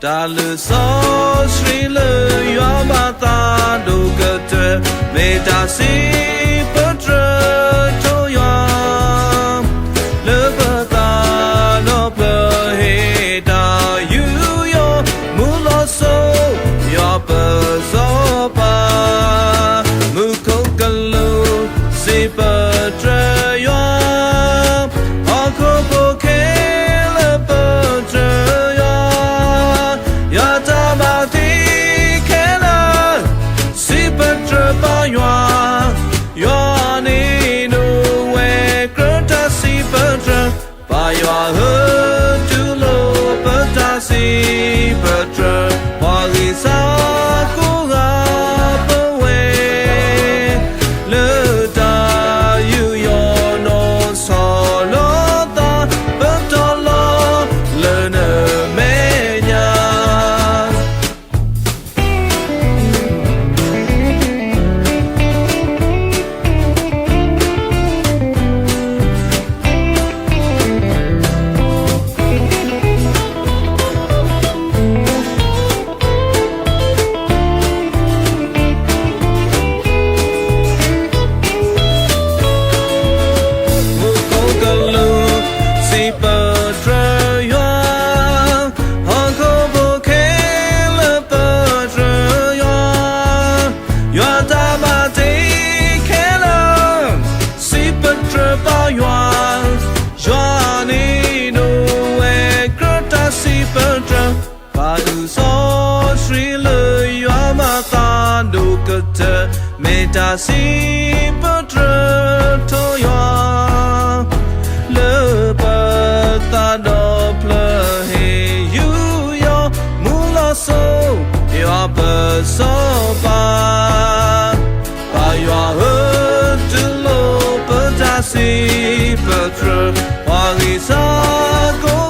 ta lư so sri lư yo ma ta du cơ tơ mê ta si bơ trơ cho yo lư bơ ta no bơ he ta yu yo mu lo so yo bơ so pa mu ko ka lu si bơ trơ yo ho ko ko ke lư bơ trơ yo ya ta ma ti ke la si bơ trơ ba yo ni nu we krơ ta si bơ trơ ba yo hơ tu lo bơ ta si bơ trơ hoa ghi sa cô ga bơ we lơ ta yu yo no so lo ta bơ to lo lơ nơ me nya mu ko ka lu si bơ trơ yo ho ko bo ke lơ bơ trơ yo ta ma ti ke la si bơ trơ ba yo ni nu we krơ ta si bơ trơ ba du so sri lư yo ma ta du cơ tơ mê ta si bơ trơ to yo lơ bơ ta do plơ he yu yo mu lo so yo bơ so ba yo hơ tu lo bơ ta si bơ trơ hoa ghi sa cô